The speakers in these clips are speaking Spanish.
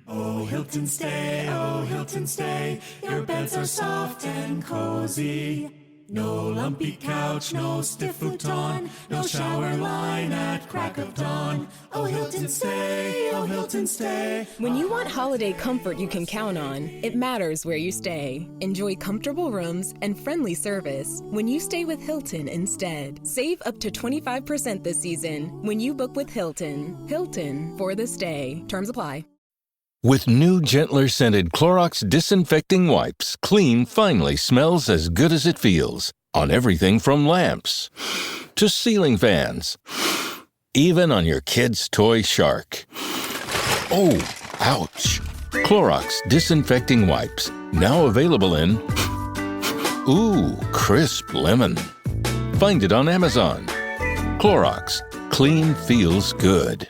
Oh, Hilton, stay, your beds are soft and cozy. No lumpy couch, no stiff futon, no shower line at crack of dawn. Oh, Hilton, stay. When you want holiday comfort you can count on, it matters where you stay. Enjoy comfortable rooms and friendly service when you stay with Hilton instead. Save up to 25% this season when you book with Hilton. Hilton for the stay. Terms apply. With new, gentler scented Clorox disinfecting wipes, clean finally smells as good as it feels. On everything from lamps to ceiling fans. Even on your kid's toy shark. Oh, ouch. Clorox disinfecting wipes, now available in crisp lemon. Find it on Amazon. Clorox, clean feels good.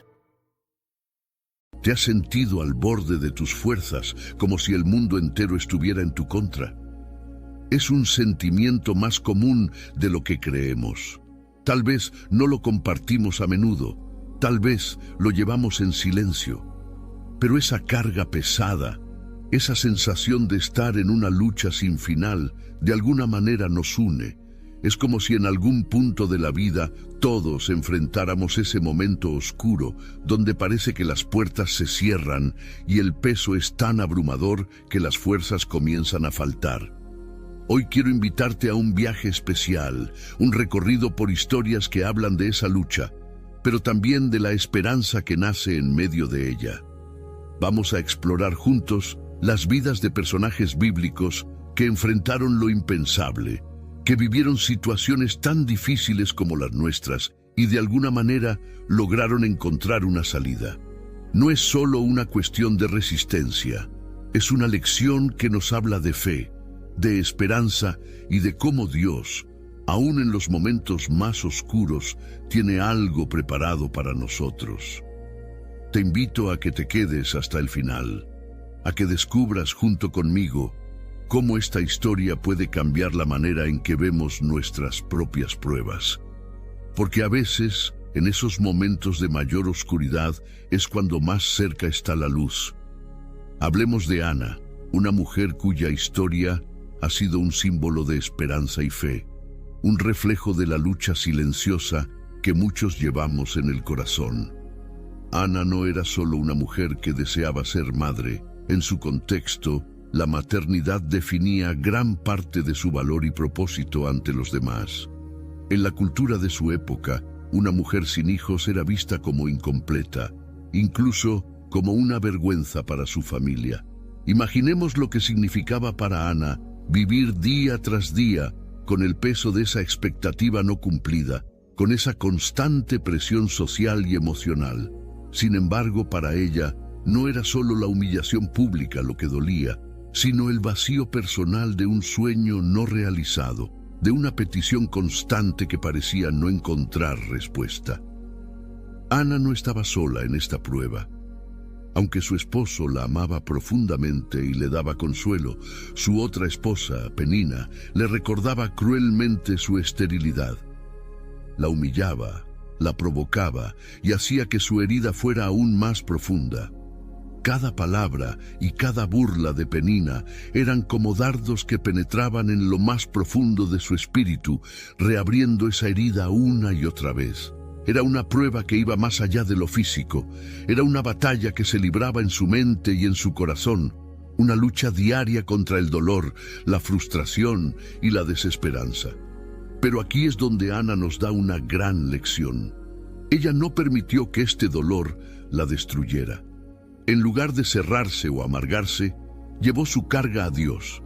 ¿Te has sentido al borde de tus fuerzas, como si el mundo entero estuviera en tu contra? Es un sentimiento más común de lo que creemos. Tal vez no lo compartimos a menudo, tal vez lo llevamos en silencio. Pero esa carga pesada, esa sensación de estar en una lucha sin final, de alguna manera nos une. Es como si en algún punto de la vida todos enfrentáramos ese momento oscuro donde parece que las puertas se cierran y el peso es tan abrumador que las fuerzas comienzan a faltar. Hoy quiero invitarte a un viaje especial, un recorrido por historias que hablan de esa lucha, pero también de la esperanza que nace en medio de ella. Vamos a explorar juntos las vidas de personajes bíblicos que enfrentaron lo impensable, que vivieron situaciones tan difíciles como las nuestras y de alguna manera lograron encontrar una salida. No es solo una cuestión de resistencia, es una lección que nos habla de fe, de esperanza y de cómo Dios, aún en los momentos más oscuros, tiene algo preparado para nosotros. Te invito a que te quedes hasta el final, a que descubras junto conmigo cómo esta historia puede cambiar la manera en que vemos nuestras propias pruebas. Porque a veces, en esos momentos de mayor oscuridad, es cuando más cerca está la luz. Hablemos de Ana, una mujer cuya historia ha sido un símbolo de esperanza y fe, un reflejo de la lucha silenciosa que muchos llevamos en el corazón. Ana no era solo una mujer que deseaba ser madre. En su contexto, la maternidad definía gran parte de su valor y propósito ante los demás. En la cultura de su época, una mujer sin hijos era vista como incompleta, incluso como una vergüenza para su familia. Imaginemos lo que significaba para Ana vivir día tras día con el peso de esa expectativa no cumplida, con esa constante presión social y emocional. Sin embargo, para ella, no era solo la humillación pública lo que dolía, sino el vacío personal de un sueño no realizado, de una petición constante que parecía no encontrar respuesta. Ana no estaba sola en esta prueba. Aunque su esposo la amaba profundamente y le daba consuelo, su otra esposa, Penina, le recordaba cruelmente su esterilidad. La humillaba, la provocaba y hacía que su herida fuera aún más profunda. Cada palabra y cada burla de Penina eran como dardos que penetraban en lo más profundo de su espíritu, reabriendo esa herida una y otra vez. Era una prueba que iba más allá de lo físico, era una batalla que se libraba en su mente y en su corazón, una lucha diaria contra el dolor, la frustración y la desesperanza. Pero aquí es donde Ana nos da una gran lección. Ella no permitió que este dolor la destruyera. En lugar de cerrarse o amargarse, llevó su carga a Dios.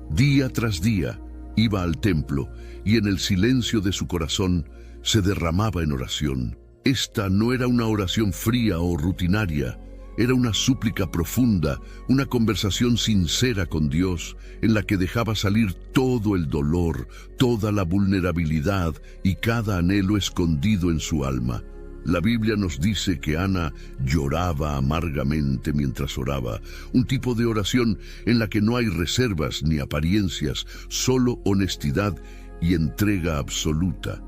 Día tras día iba al templo y en el silencio de su corazón se derramaba en oración. Esta no era una oración fría o rutinaria, era una súplica profunda, una conversación sincera con Dios en la que dejaba salir todo el dolor, toda la vulnerabilidad y cada anhelo escondido en su alma. La Biblia nos dice que Ana lloraba amargamente mientras oraba, un tipo de oración en la que no hay reservas ni apariencias, solo honestidad y entrega absoluta.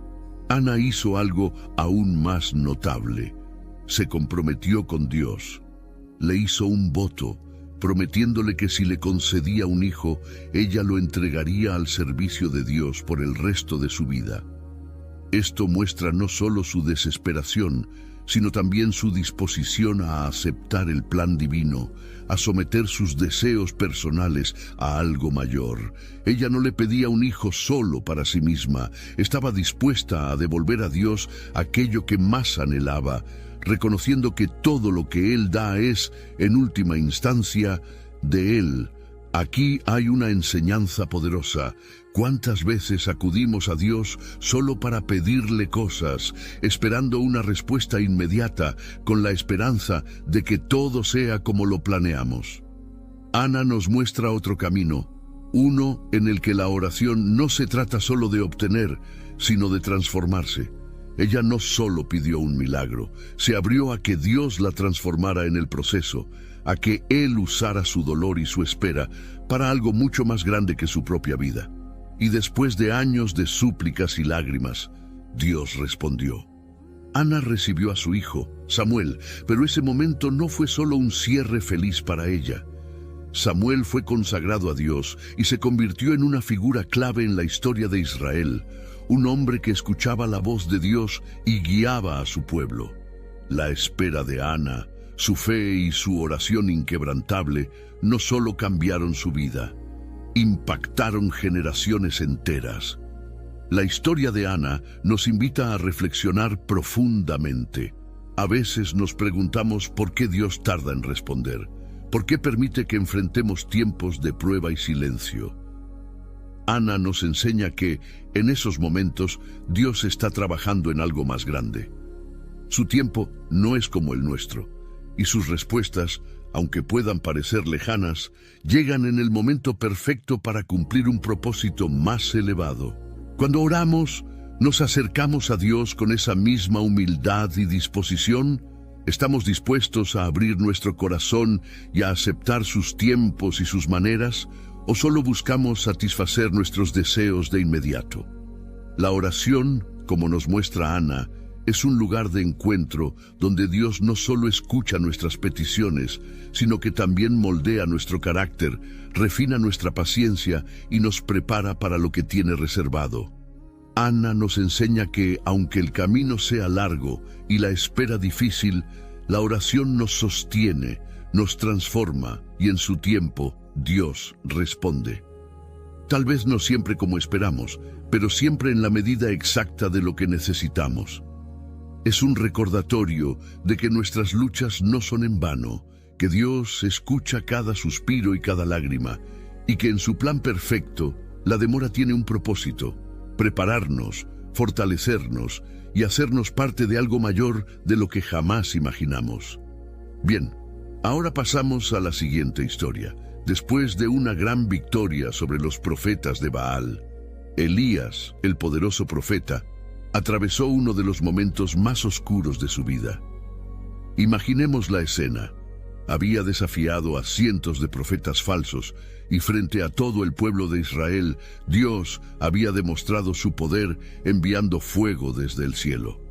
Ana hizo algo aún más notable. Se comprometió con Dios. le hizo un voto, prometiéndole que si le concedía un hijo, ella lo entregaría al servicio de Dios por el resto de su vida. Esto muestra no solo su desesperación, sino también su disposición a aceptar el plan divino, a someter sus deseos personales a algo mayor. Ella no le pedía un hijo solo para sí misma, estaba dispuesta a devolver a Dios aquello que más anhelaba, reconociendo que todo lo que Él da es, en última instancia, de Él. Aquí hay una enseñanza poderosa. ¿Cuántas veces acudimos a Dios solo para pedirle cosas, esperando una respuesta inmediata, con la esperanza de que todo sea como lo planeamos? Ana nos muestra otro camino, uno en el que la oración no se trata solo de obtener, sino de transformarse. Ella no solo pidió un milagro, se abrió a que Dios la transformara en el proceso, a que Él usara su dolor y su espera para algo mucho más grande que su propia vida. Y después de años de súplicas y lágrimas, Dios respondió. Ana recibió a su hijo, Samuel, pero ese momento no fue solo un cierre feliz para ella. Samuel fue consagrado a Dios y se convirtió en una figura clave en la historia de Israel, un hombre que escuchaba la voz de Dios y guiaba a su pueblo. La espera de Ana, su fe y su oración inquebrantable no solo cambiaron su vida, impactaron generaciones enteras. La historia de Ana nos invita a reflexionar profundamente. A veces nos preguntamos por qué Dios tarda en responder, por qué permite que enfrentemos tiempos de prueba y silencio. Ana nos enseña que, en esos momentos, Dios está trabajando en algo más grande. Su tiempo no es como el nuestro, y sus respuestas, aunque puedan parecer lejanas, llegan en el momento perfecto para cumplir un propósito más elevado. Cuando oramos, ¿nos acercamos a Dios con esa misma humildad y disposición? ¿Estamos dispuestos a abrir nuestro corazón y a aceptar sus tiempos y sus maneras? ¿O solo buscamos satisfacer nuestros deseos de inmediato? La oración, como nos muestra Ana, es un lugar de encuentro donde Dios no solo escucha nuestras peticiones, sino que también moldea nuestro carácter, refina nuestra paciencia y nos prepara para lo que tiene reservado. Ana nos enseña que, aunque el camino sea largo y la espera difícil, la oración nos sostiene, nos transforma y en su tiempo Dios responde. Tal vez no siempre como esperamos, pero siempre en la medida exacta de lo que necesitamos. Es un recordatorio de que nuestras luchas no son en vano, que Dios escucha cada suspiro y cada lágrima, y que en su plan perfecto, la demora tiene un propósito: prepararnos, fortalecernos y hacernos parte de algo mayor de lo que jamás imaginamos. Bien, ahora pasamos a la siguiente historia. Después de una gran victoria sobre los profetas de Baal, Elías, el poderoso profeta, atravesó uno de los momentos más oscuros de su vida. Imaginemos la escena. Había desafiado a cientos de profetas falsos y frente a todo el pueblo de Israel, Dios había demostrado su poder enviando fuego desde el cielo.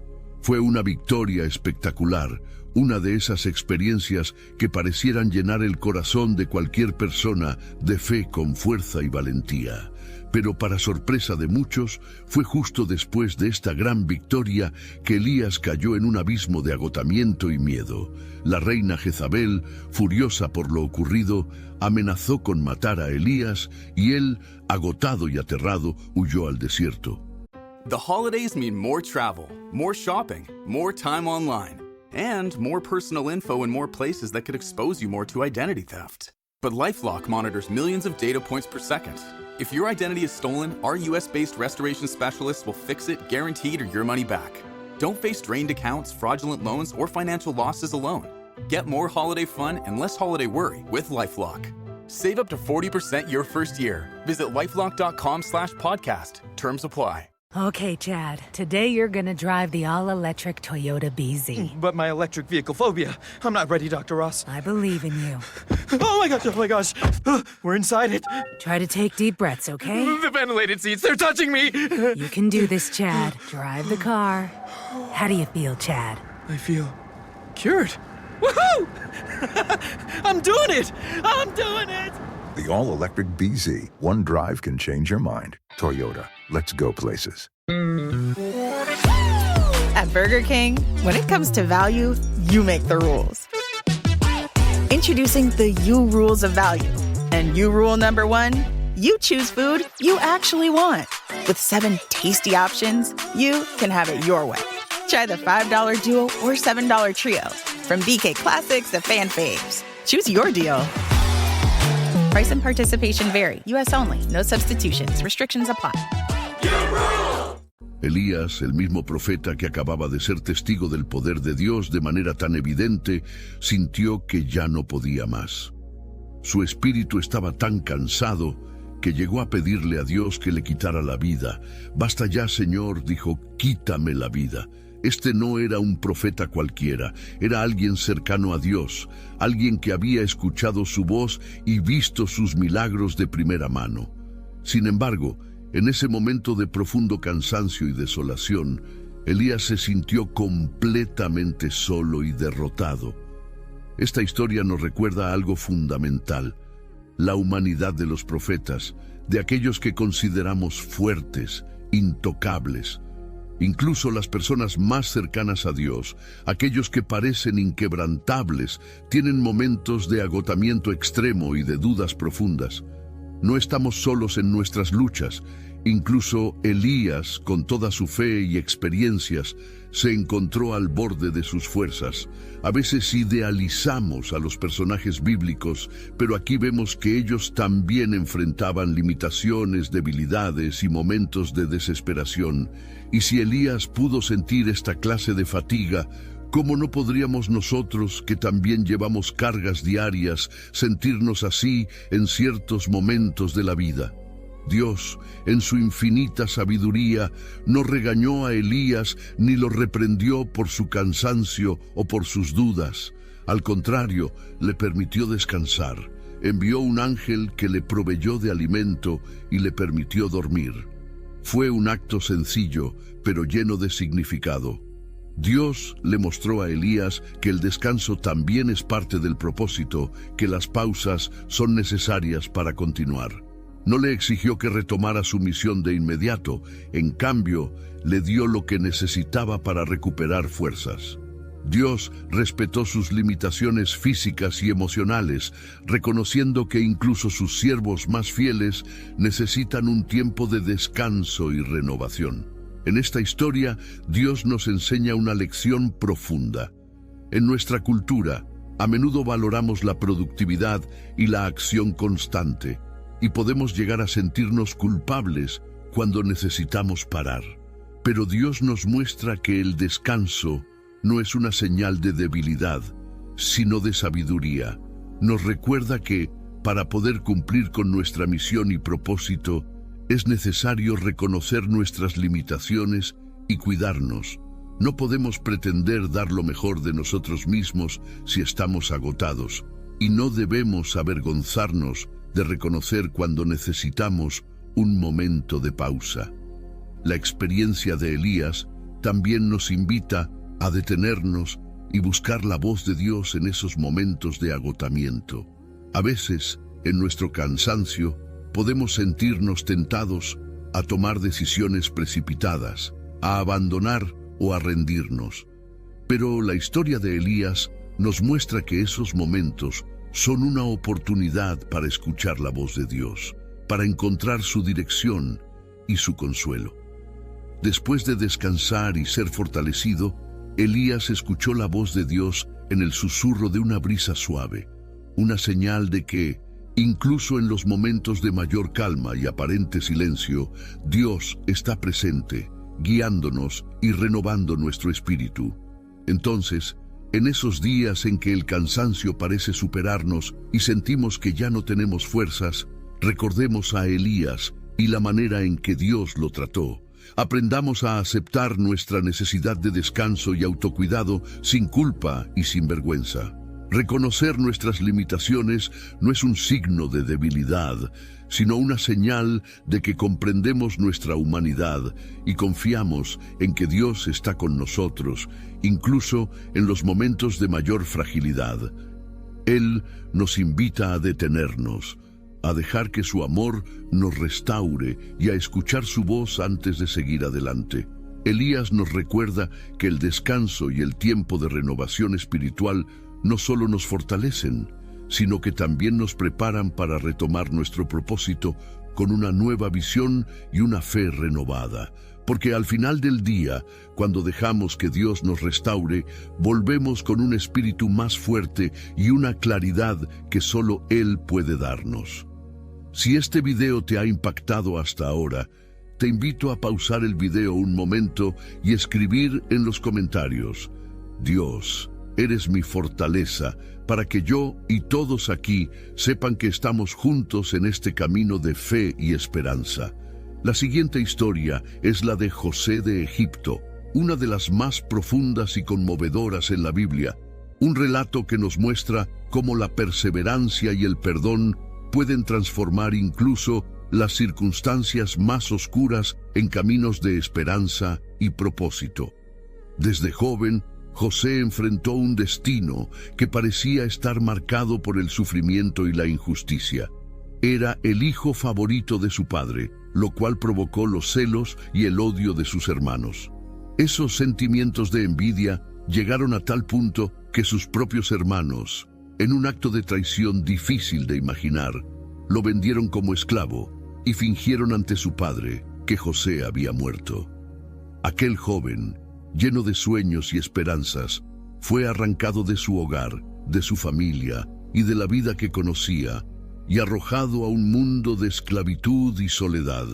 Fue una victoria espectacular, una de esas experiencias que parecieran llenar el corazón de cualquier persona de fe con fuerza y valentía. Pero para sorpresa de muchos, fue justo después de esta gran victoria que Elías cayó en un abismo de agotamiento y miedo. La reina Jezabel, furiosa por lo ocurrido, amenazó con matar a Elías y él, agotado y aterrado, huyó al desierto. The holidays mean more travel, more shopping, more time online, and more personal info in more places that could expose you more to identity theft. But LifeLock monitors millions of data points per second. If your identity is stolen, our US-based restoration specialists will fix it, guaranteed, or your money back. Don't face drained accounts, fraudulent loans, or financial losses alone. Get more holiday fun and less holiday worry with LifeLock. Save up to 40% your first year. Visit lifelock.com/podcast. Terms apply. Okay, Chad, today you're gonna drive the all-electric Toyota BZ. But my electric vehicle phobia. I'm not ready, Dr. Ross. I believe in you. Oh my gosh. We're inside it. Try to take deep breaths, okay? The ventilated seats, they're touching me. You can do this, Chad. Drive the car. How do you feel, Chad? I feel cured. Woohoo! I'm doing it! I'm doing it! The all-electric BZ. One drive can change your mind. Toyota. Let's go places. At Burger King, when it comes to value, you make the rules. Introducing the You Rules of Value. And you rule number 1, you choose food you actually want. With 7 tasty options, you can have it your way. Try the $5 Duo or $7 Trio. From BK Classics to Fan Faves. Choose your deal. Price and participation vary. U.S. only. No substitutions. Restrictions apply. Elías, el mismo profeta que acababa de ser testigo del poder de Dios de manera tan evidente, sintió que ya no podía más. Su espíritu estaba tan cansado que llegó a pedirle a Dios que le quitara la vida. «Basta ya, Señor», dijo, «quítame la vida». Este no era un profeta cualquiera, era alguien cercano a Dios, alguien que había escuchado su voz y visto sus milagros de primera mano. Sin embargo, en ese momento de profundo cansancio y desolación, Elías se sintió completamente solo y derrotado. Esta historia nos recuerda algo fundamental: la humanidad de los profetas, de aquellos que consideramos fuertes, intocables. Incluso las personas más cercanas a Dios, aquellos que parecen inquebrantables, tienen momentos de agotamiento extremo y de dudas profundas. No estamos solos en nuestras luchas. Incluso Elías, con toda su fe y experiencias, se encontró al borde de sus fuerzas. A veces idealizamos a los personajes bíblicos, pero aquí vemos que ellos también enfrentaban limitaciones, debilidades y momentos de desesperación. Y si Elías pudo sentir esta clase de fatiga, ¿cómo no podríamos nosotros, que también llevamos cargas diarias, sentirnos así en ciertos momentos de la vida? Dios, en su infinita sabiduría, no regañó a Elías ni lo reprendió por su cansancio o por sus dudas. Al contrario, le permitió descansar. Envió un ángel que le proveyó de alimento y le permitió dormir. Fue un acto sencillo, pero lleno de significado. Dios le mostró a Elías que el descanso también es parte del propósito, que las pausas son necesarias para continuar. No le exigió que retomara su misión de inmediato, en cambio, le dio lo que necesitaba para recuperar fuerzas. Dios respetó sus limitaciones físicas y emocionales, reconociendo que incluso sus siervos más fieles necesitan un tiempo de descanso y renovación. En esta historia, Dios nos enseña una lección profunda. En nuestra cultura, a menudo valoramos la productividad y la acción constante, y podemos llegar a sentirnos culpables cuando necesitamos parar. Pero Dios nos muestra que el descanso no es una señal de debilidad, sino de sabiduría. Nos recuerda que, para poder cumplir con nuestra misión y propósito, es necesario reconocer nuestras limitaciones y cuidarnos. No podemos pretender dar lo mejor de nosotros mismos si estamos agotados, y no debemos avergonzarnos de reconocer cuando necesitamos un momento de pausa. La experiencia de Elías también nos invita a detenernos y buscar la voz de Dios en esos momentos de agotamiento. A veces, en nuestro cansancio, podemos sentirnos tentados a tomar decisiones precipitadas, a abandonar o a rendirnos. Pero la historia de Elías nos muestra que esos momentos son una oportunidad para escuchar la voz de Dios, para encontrar su dirección y su consuelo. Después de descansar y ser fortalecido, Elías escuchó la voz de Dios en el susurro de una brisa suave, una señal de que, incluso en los momentos de mayor calma y aparente silencio, Dios está presente, guiándonos y renovando nuestro espíritu. Entonces, en esos días en que el cansancio parece superarnos y sentimos que ya no tenemos fuerzas, recordemos a Elías y la manera en que Dios lo trató. Aprendamos a aceptar nuestra necesidad de descanso y autocuidado sin culpa y sin vergüenza. Reconocer nuestras limitaciones no es un signo de debilidad, sino una señal de que comprendemos nuestra humanidad y confiamos en que Dios está con nosotros, incluso en los momentos de mayor fragilidad. Él nos invita a detenernos, a dejar que su amor nos restaure y a escuchar su voz antes de seguir adelante. Elías nos recuerda que el descanso y el tiempo de renovación espiritual no solo nos fortalecen, sino que también nos preparan para retomar nuestro propósito con una nueva visión y una fe renovada. Porque al final del día, cuando dejamos que Dios nos restaure, volvemos con un espíritu más fuerte y una claridad que solo Él puede darnos. Si este video te ha impactado hasta ahora, te invito a pausar el video un momento y escribir en los comentarios: Dios, eres mi fortaleza, para que yo y todos aquí sepan que estamos juntos en este camino de fe y esperanza. La siguiente historia es la de José de Egipto, una de las más profundas y conmovedoras en la Biblia, un relato que nos muestra cómo la perseverancia y el perdón pueden transformar incluso las circunstancias más oscuras en caminos de esperanza y propósito. Desde joven, José enfrentó un destino que parecía estar marcado por el sufrimiento y la injusticia. Era el hijo favorito de su padre, lo cual provocó los celos y el odio de sus hermanos. Esos sentimientos de envidia llegaron a tal punto que sus propios hermanos, en un acto de traición difícil de imaginar, lo vendieron como esclavo y fingieron ante su padre que José había muerto. Aquel joven, lleno de sueños y esperanzas, fue arrancado de su hogar, de su familia y de la vida que conocía, y arrojado a un mundo de esclavitud y soledad.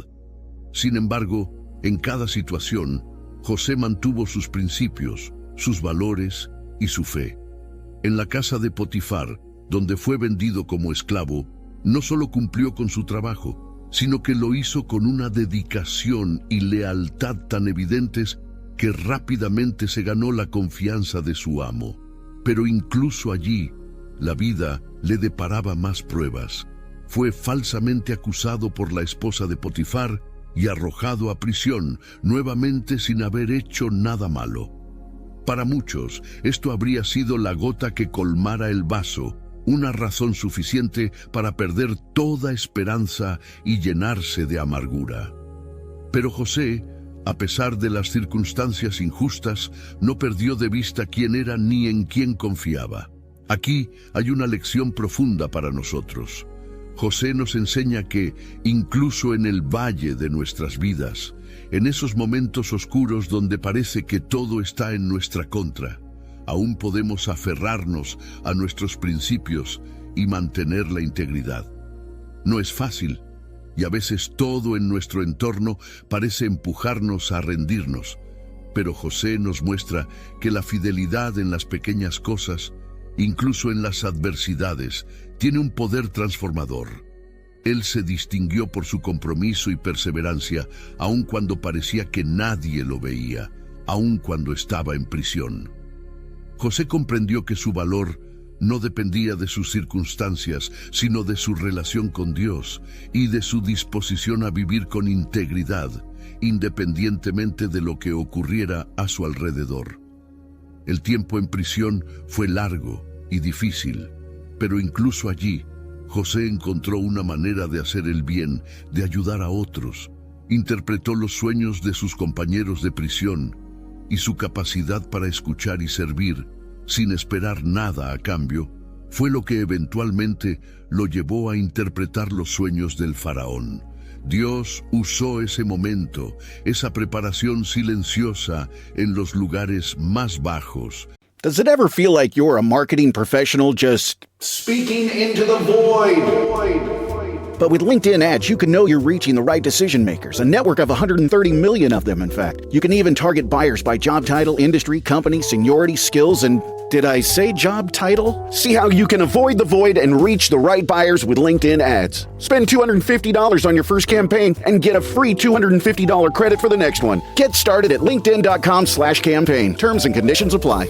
Sin embargo, en cada situación, José mantuvo sus principios, sus valores y su fe. En la casa de Potifar, donde fue vendido como esclavo, no solo cumplió con su trabajo, sino que lo hizo con una dedicación y lealtad tan evidentes que rápidamente se ganó la confianza de su amo. Pero incluso allí, la vida le deparaba más pruebas. Fue falsamente acusado por la esposa de Potifar y arrojado a prisión, nuevamente sin haber hecho nada malo. Para muchos, esto habría sido la gota que colmara el vaso, una razón suficiente para perder toda esperanza y llenarse de amargura. Pero José, a pesar de las circunstancias injustas, no perdió de vista quién era ni en quién confiaba. Aquí hay una lección profunda para nosotros. José nos enseña que, incluso en el valle de nuestras vidas, en esos momentos oscuros donde parece que todo está en nuestra contra, aún podemos aferrarnos a nuestros principios y mantener la integridad. No es fácil, y a veces todo en nuestro entorno parece empujarnos a rendirnos, pero José nos muestra que la fidelidad en las pequeñas cosas, incluso en las adversidades, tiene un poder transformador. Él se distinguió por su compromiso y perseverancia, aun cuando parecía que nadie lo veía, aun cuando estaba en prisión. José comprendió que su valor no dependía de sus circunstancias, sino de su relación con Dios y de su disposición a vivir con integridad, independientemente de lo que ocurriera a su alrededor. El tiempo en prisión fue largo y difícil, pero incluso allí, José encontró una manera de hacer el bien, de ayudar a otros. Interpretó los sueños de sus compañeros de prisión y su capacidad para escuchar y servir, sin esperar nada a cambio, fue lo que eventualmente lo llevó a interpretar los sueños del faraón. Dios usó ese momento, esa preparación silenciosa en los lugares más bajos. Does it ever feel like you're a marketing professional just speaking into the void? But with LinkedIn ads, you can know you're reaching the right decision makers, a network of 130 million of them, in fact. You can even target buyers by job title, industry, company, seniority, skills, and did I say job title? See how you can avoid the void and reach the right buyers with LinkedIn ads. Spend $250 on your first campaign and get a free $250 credit for the next one. Get started at linkedin.com/campaign. Terms and conditions apply.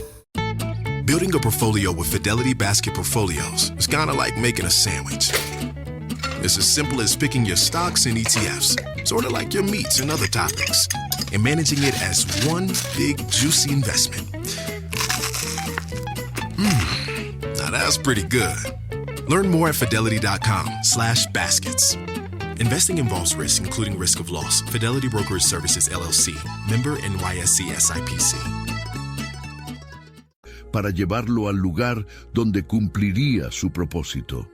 Building a portfolio with Fidelity Basket Portfolios is kind of like making a sandwich. It's as simple as picking your stocks and ETFs, sort of like your meats and other toppings, and managing it as one big, juicy investment. Now that's pretty good. Learn more at fidelity.com/baskets. Investing involves risk, including risk of loss. Fidelity Brokerage Services, LLC. Member NYSE SIPC. Para llevarlo al lugar donde cumpliría su propósito.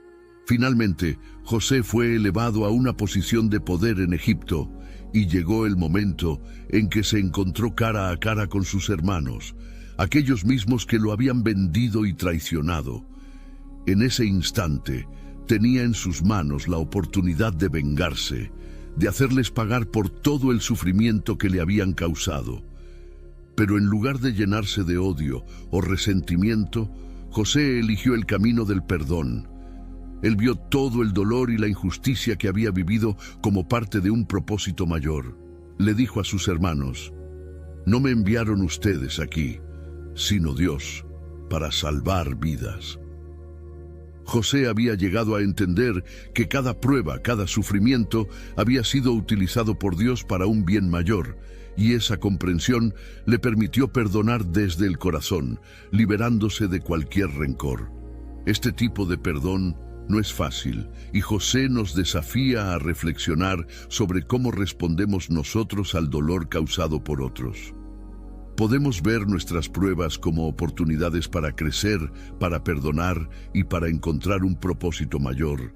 Finalmente, José fue elevado a una posición de poder en Egipto y llegó el momento en que se encontró cara a cara con sus hermanos, aquellos mismos que lo habían vendido y traicionado. En ese instante, tenía en sus manos la oportunidad de vengarse, de hacerles pagar por todo el sufrimiento que le habían causado. Pero en lugar de llenarse de odio o resentimiento, José eligió el camino del perdón. Él vio todo el dolor y la injusticia que había vivido como parte de un propósito mayor. Le dijo a sus hermanos: «No me enviaron ustedes aquí, sino Dios, para salvar vidas». José había llegado a entender que cada prueba, cada sufrimiento, había sido utilizado por Dios para un bien mayor, y esa comprensión le permitió perdonar desde el corazón, liberándose de cualquier rencor. Este tipo de perdón no es fácil, y José nos desafía a reflexionar sobre cómo respondemos nosotros al dolor causado por otros. Podemos ver nuestras pruebas como oportunidades para crecer, para perdonar y para encontrar un propósito mayor.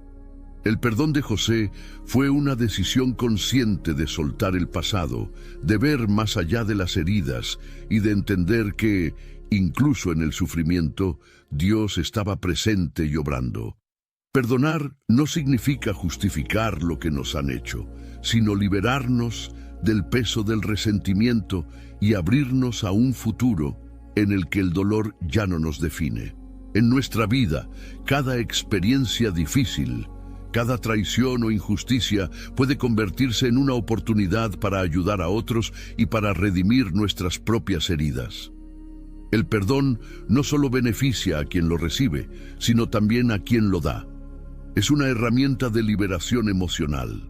El perdón de José fue una decisión consciente de soltar el pasado, de ver más allá de las heridas y de entender que, incluso en el sufrimiento, Dios estaba presente y obrando. Perdonar no significa justificar lo que nos han hecho, sino liberarnos del peso del resentimiento y abrirnos a un futuro en el que el dolor ya no nos define. En nuestra vida, cada experiencia difícil, cada traición o injusticia puede convertirse en una oportunidad para ayudar a otros y para redimir nuestras propias heridas. El perdón no solo beneficia a quien lo recibe, sino también a quien lo da. Es una herramienta de liberación emocional,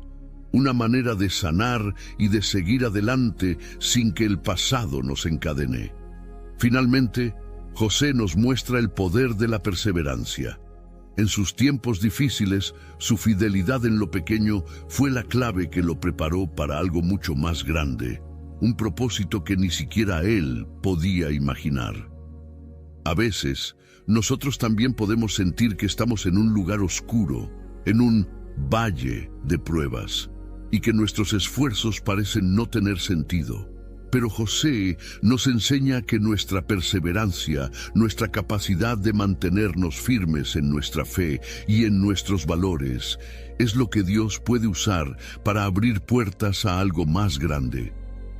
una manera de sanar y de seguir adelante sin que el pasado nos encadene. Finalmente, José nos muestra el poder de la perseverancia. En sus tiempos difíciles, su fidelidad en lo pequeño fue la clave que lo preparó para algo mucho más grande, un propósito que ni siquiera él podía imaginar. A veces, nosotros también podemos sentir que estamos en un lugar oscuro, en un valle de pruebas, y que nuestros esfuerzos parecen no tener sentido. Pero José nos enseña que nuestra perseverancia, nuestra capacidad de mantenernos firmes en nuestra fe y en nuestros valores, es lo que Dios puede usar para abrir puertas a algo más grande.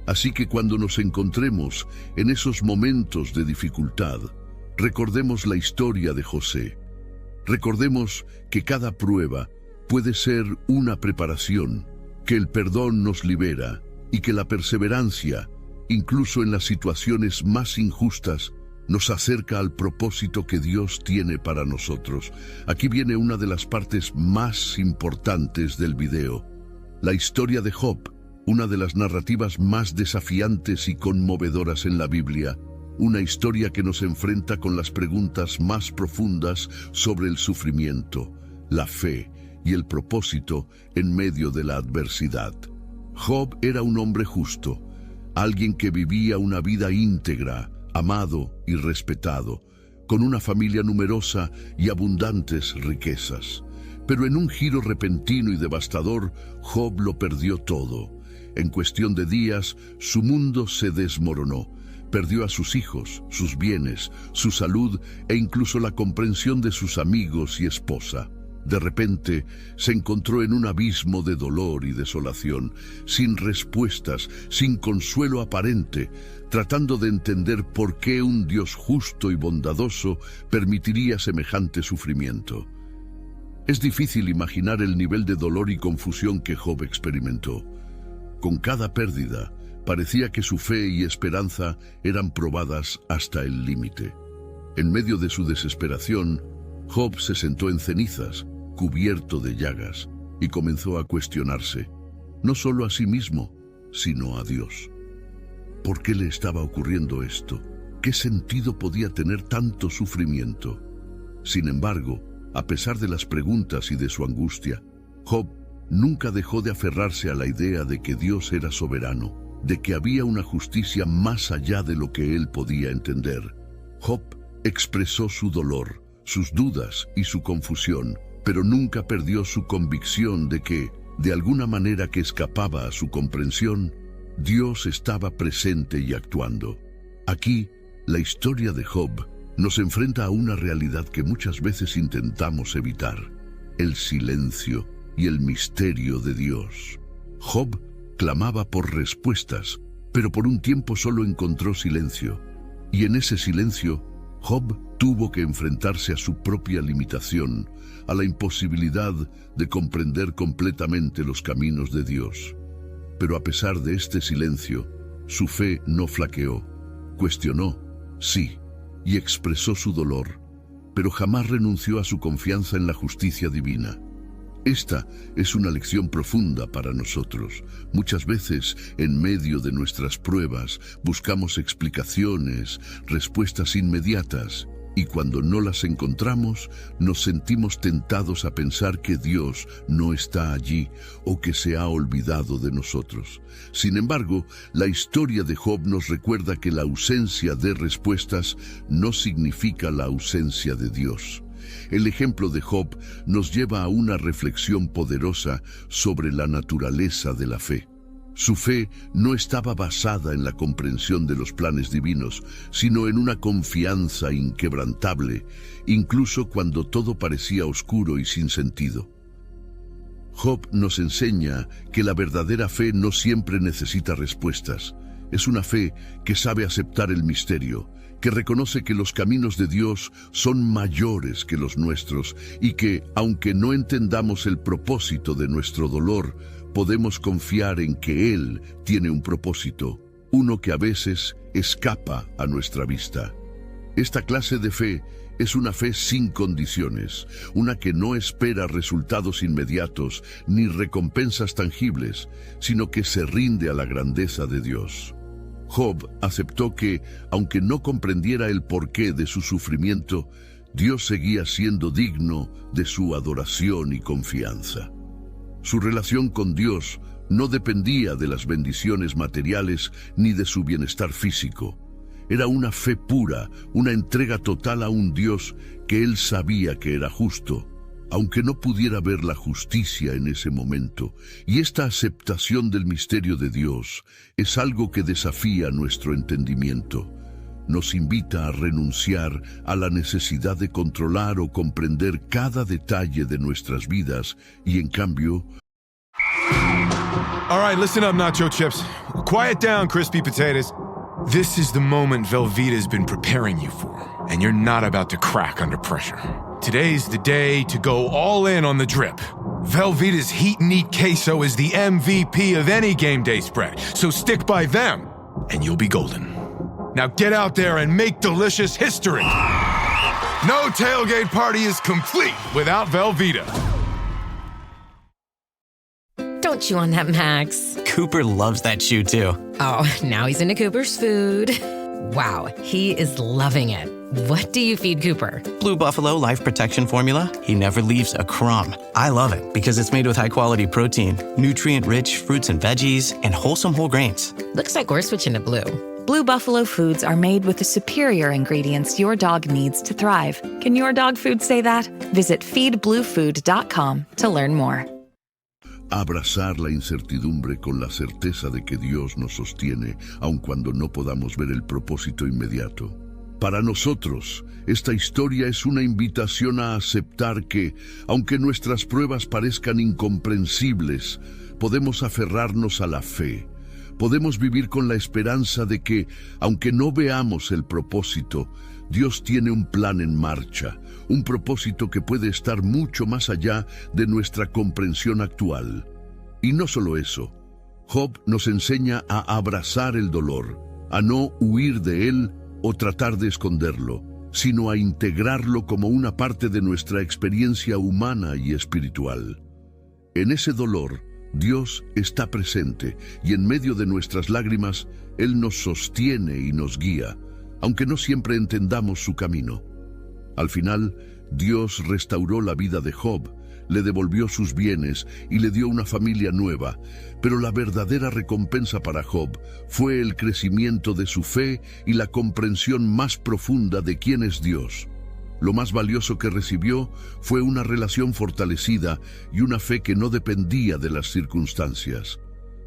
Así que cuando nos encontremos en esos momentos de dificultad, recordemos la historia de José. Recordemos que cada prueba puede ser una preparación, que el perdón nos libera y que la perseverancia, incluso en las situaciones más injustas, nos acerca al propósito que Dios tiene para nosotros. Aquí viene una de las partes más importantes del video. La historia de Job, una de las narrativas más desafiantes y conmovedoras en la Biblia. Una historia que nos enfrenta con las preguntas más profundas sobre el sufrimiento, la fe y el propósito en medio de la adversidad. Job era un hombre justo, alguien que vivía una vida íntegra, amado y respetado, con una familia numerosa y abundantes riquezas. Pero en un giro repentino y devastador, Job lo perdió todo. En cuestión de días, su mundo se desmoronó. Perdió a sus hijos, sus bienes, su salud e incluso la comprensión de sus amigos y esposa. De repente, se encontró en un abismo de dolor y desolación, sin respuestas, sin consuelo aparente, tratando de entender por qué un Dios justo y bondadoso permitiría semejante sufrimiento. Es difícil imaginar el nivel de dolor y confusión que Job experimentó. Con cada pérdida, parecía que su fe y esperanza eran probadas hasta el límite. En medio de su desesperación, Job se sentó en cenizas, cubierto de llagas, y comenzó a cuestionarse, no solo a sí mismo, sino a Dios. ¿Por qué le estaba ocurriendo esto? ¿Qué sentido podía tener tanto sufrimiento? Sin embargo, a pesar de las preguntas y de su angustia, Job nunca dejó de aferrarse a la idea de que Dios era soberano, de que había una justicia más allá de lo que él podía entender. Job expresó su dolor, sus dudas y su confusión, pero nunca perdió su convicción de que, de alguna manera que escapaba a su comprensión, Dios estaba presente y actuando. Aquí, la historia de Job nos enfrenta a una realidad que muchas veces intentamos evitar: el silencio y el misterio de Dios. Job clamaba por respuestas, pero por un tiempo solo encontró silencio. Y en ese silencio, Job tuvo que enfrentarse a su propia limitación, a la imposibilidad de comprender completamente los caminos de Dios. Pero a pesar de este silencio, su fe no flaqueó. Cuestionó, sí, y expresó su dolor, pero jamás renunció a su confianza en la justicia divina. Esta es una lección profunda para nosotros. Muchas veces, en medio de nuestras pruebas, buscamos explicaciones, respuestas inmediatas, y cuando no las encontramos, nos sentimos tentados a pensar que Dios no está allí o que se ha olvidado de nosotros. Sin embargo, la historia de Job nos recuerda que la ausencia de respuestas no significa la ausencia de Dios. El ejemplo de Job nos lleva a una reflexión poderosa sobre la naturaleza de la fe. Su fe no estaba basada en la comprensión de los planes divinos, sino en una confianza inquebrantable, incluso cuando todo parecía oscuro y sin sentido. Job nos enseña que la verdadera fe no siempre necesita respuestas. Es una fe que sabe aceptar el misterio, que reconoce que los caminos de Dios son mayores que los nuestros y que, aunque no entendamos el propósito de nuestro dolor, podemos confiar en que Él tiene un propósito, uno que a veces escapa a nuestra vista. Esta clase de fe es una fe sin condiciones, una que no espera resultados inmediatos ni recompensas tangibles, sino que se rinde a la grandeza de Dios. Job aceptó que, aunque no comprendiera el porqué de su sufrimiento, Dios seguía siendo digno de su adoración y confianza. Su relación con Dios no dependía de las bendiciones materiales ni de su bienestar físico. Era una fe pura, una entrega total a un Dios que él sabía que era justo, aunque no pudiera ver la justicia en ese momento. Y esta aceptación del misterio de Dios es algo que desafía nuestro entendimiento. Nos invita a renunciar a la necesidad de controlar o comprender cada detalle de nuestras vidas y, en cambio... All right, listen up, nacho chips. Quiet down, crispy potatoes. This is the moment Velveeta's been preparing you for, and you're not about to crack under pressure. Today's the day to go all in on the drip. Velveeta's Heat and Eat Queso is the MVP of any game day spread, so stick by them, and you'll be golden. Now get out there and make delicious history. No tailgate party is complete without Velveeta. Don't chew on that, Max. Cooper loves that chew too. Oh, now he's into Cooper's food. Wow, he is loving it. What do you feed Cooper? Blue Buffalo Life Protection Formula. He never leaves a crumb. I love it because it's made with high-quality protein, nutrient-rich fruits and veggies, and wholesome whole grains. Looks like we're switching to Blue. Blue Buffalo foods are made with the superior ingredients your dog needs to thrive. Can your dog food say that? Visit feedbluefood.com to learn more. Abrazar la incertidumbre con la certeza de que Dios nos sostiene, aun cuando no podamos ver el propósito inmediato. Para nosotros, esta historia es una invitación a aceptar que, aunque nuestras pruebas parezcan incomprensibles, podemos aferrarnos a la fe. Podemos vivir con la esperanza de que, aunque no veamos el propósito, Dios tiene un plan en marcha, un propósito que puede estar mucho más allá de nuestra comprensión actual. Y no solo eso, Job nos enseña a abrazar el dolor, a no huir de él o tratar de esconderlo, sino a integrarlo como una parte de nuestra experiencia humana y espiritual. En ese dolor, Dios está presente y en medio de nuestras lágrimas, Él nos sostiene y nos guía, aunque no siempre entendamos su camino. Al final, Dios restauró la vida de Job, le devolvió sus bienes y le dio una familia nueva, pero la verdadera recompensa para Job fue el crecimiento de su fe y la comprensión más profunda de quién es Dios. Lo más valioso que recibió fue una relación fortalecida y una fe que no dependía de las circunstancias.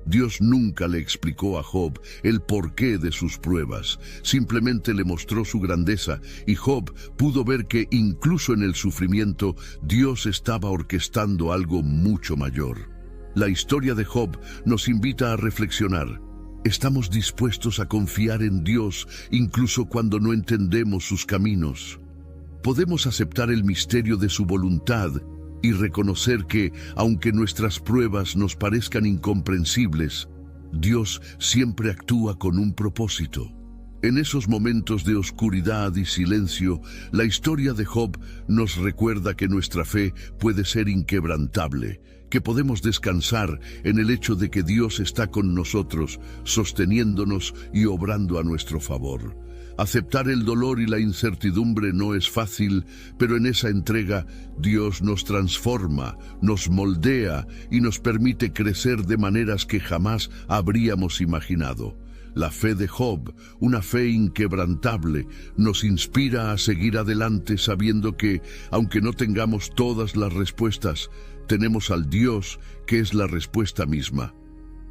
Dios nunca le explicó a Job el porqué de sus pruebas, simplemente le mostró su grandeza y Job pudo ver que incluso en el sufrimiento Dios estaba orquestando algo mucho mayor. La historia de Job nos invita a reflexionar. ¿Estamos dispuestos a confiar en Dios incluso cuando no entendemos sus caminos? ¿Podemos aceptar el misterio de su voluntad y reconocer que, aunque nuestras pruebas nos parezcan incomprensibles, Dios siempre actúa con un propósito? En esos momentos de oscuridad y silencio, la historia de Job nos recuerda que nuestra fe puede ser inquebrantable, que podemos descansar en el hecho de que Dios está con nosotros, sosteniéndonos y obrando a nuestro favor. Aceptar el dolor y la incertidumbre no es fácil, pero en esa entrega Dios nos transforma, nos moldea y nos permite crecer de maneras que jamás habríamos imaginado. La fe de Job, una fe inquebrantable, nos inspira a seguir adelante sabiendo que, aunque no tengamos todas las respuestas, tenemos al Dios que es la respuesta misma.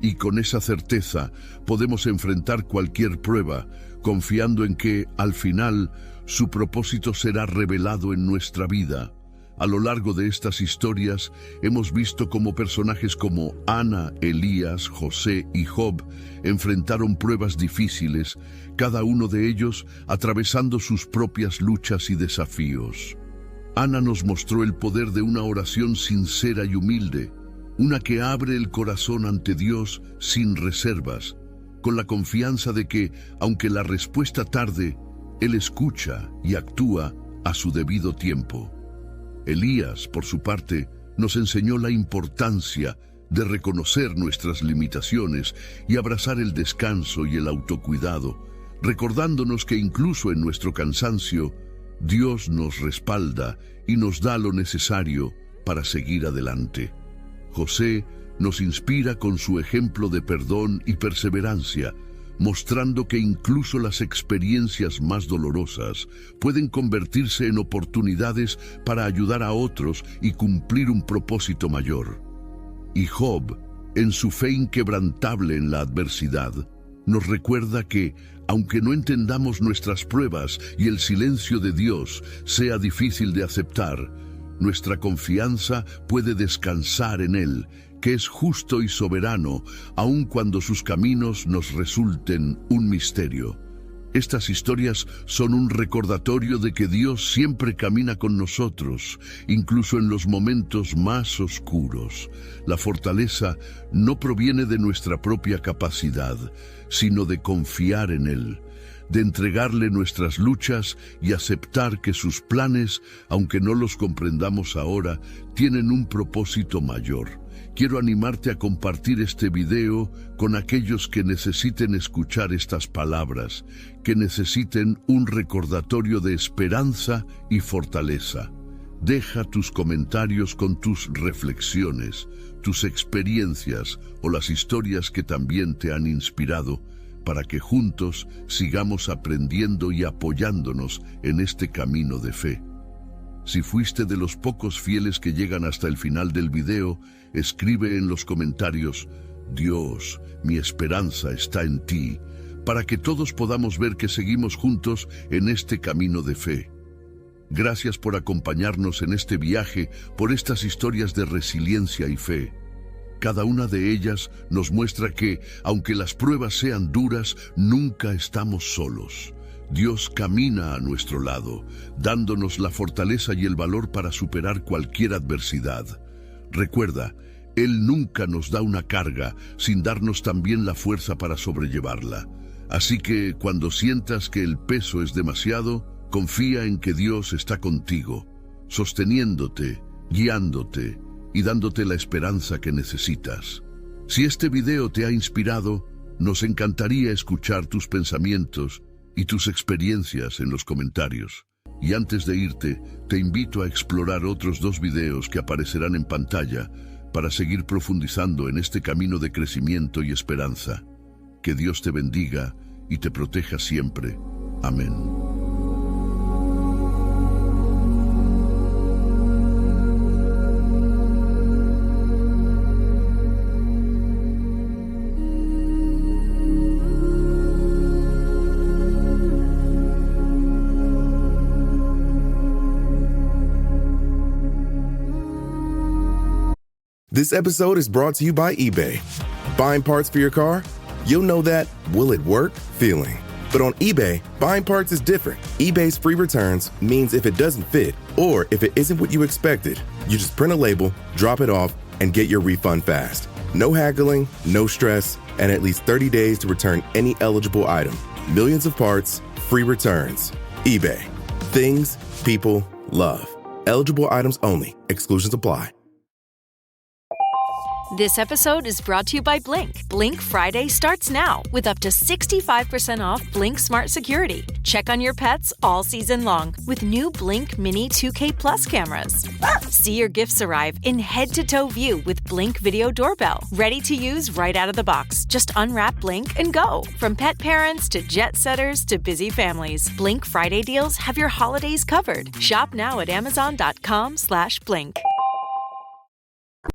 Y con esa certeza podemos enfrentar cualquier prueba, confiando en que, al final, su propósito será revelado en nuestra vida. A lo largo de estas historias, hemos visto cómo personajes como Ana, Elías, José y Job enfrentaron pruebas difíciles, cada uno de ellos atravesando sus propias luchas y desafíos. Ana nos mostró el poder de una oración sincera y humilde, una que abre el corazón ante Dios sin reservas, con la confianza de que, aunque la respuesta tarde, Él escucha y actúa a su debido tiempo. Elías, por su parte, nos enseñó la importancia de reconocer nuestras limitaciones y abrazar el descanso y el autocuidado, recordándonos que incluso en nuestro cansancio, Dios nos respalda y nos da lo necesario para seguir adelante. José nos inspira con su ejemplo de perdón y perseverancia, mostrando que incluso las experiencias más dolorosas pueden convertirse en oportunidades para ayudar a otros y cumplir un propósito mayor. Y Job, en su fe inquebrantable en la adversidad, nos recuerda que, aunque no entendamos nuestras pruebas y el silencio de Dios sea difícil de aceptar, nuestra confianza puede descansar en Él, que es justo y soberano, aun cuando sus caminos nos resulten un misterio. Estas historias son un recordatorio de que Dios siempre camina con nosotros, incluso en los momentos más oscuros. La fortaleza no proviene de nuestra propia capacidad, sino de confiar en Él, de entregarle nuestras luchas y aceptar que sus planes, aunque no los comprendamos ahora, tienen un propósito mayor. Quiero animarte a compartir este video con aquellos que necesiten escuchar estas palabras, que necesiten un recordatorio de esperanza y fortaleza. Deja tus comentarios con tus reflexiones, tus experiencias o las historias que también te han inspirado, para que juntos sigamos aprendiendo y apoyándonos en este camino de fe. Si fuiste de los pocos fieles que llegan hasta el final del video, escribe en los comentarios: Dios, mi esperanza está en ti, para que todos podamos ver que seguimos juntos en este camino de fe. Gracias por acompañarnos en este viaje, por estas historias de resiliencia y fe. Cada una de ellas nos muestra que, aunque las pruebas sean duras, nunca estamos solos. Dios camina a nuestro lado, dándonos la fortaleza y el valor para superar cualquier adversidad. Recuerda, Él nunca nos da una carga sin darnos también la fuerza para sobrellevarla. Así que, cuando sientas que el peso es demasiado, Confía en que Dios está contigo, sosteniéndote, guiándote y dándote la esperanza que necesitas. Si este video te ha inspirado, nos encantaría escuchar tus pensamientos y tus experiencias en los comentarios. Y antes de irte, te invito a explorar otros 2 videos que aparecerán en pantalla para seguir profundizando en este camino de crecimiento y esperanza. Que Dios te bendiga y te proteja siempre. Amén. This episode is brought to you by eBay. Buying parts for your car? You'll know that will it work feeling. But on eBay, buying parts is different. eBay's free returns means if it doesn't fit, or if it isn't what you expected, you just print a label, drop it off, and get your refund fast. No haggling, no stress, and at least 30 days to return any eligible item. Millions of parts, free returns. eBay. Things people love. Eligible items only. Exclusions apply. This episode is brought to you by Blink. Blink Friday starts now with up to 65% off Blink Smart Security. Check on your pets all season long with new Blink Mini 2K Plus cameras. See your gifts arrive in head-to-toe view with Blink Video Doorbell. Ready to use right out of the box. Just unwrap Blink and go. From pet parents to jet setters to busy families, Blink Friday deals have your holidays covered. Shop now at Amazon.com/Blink.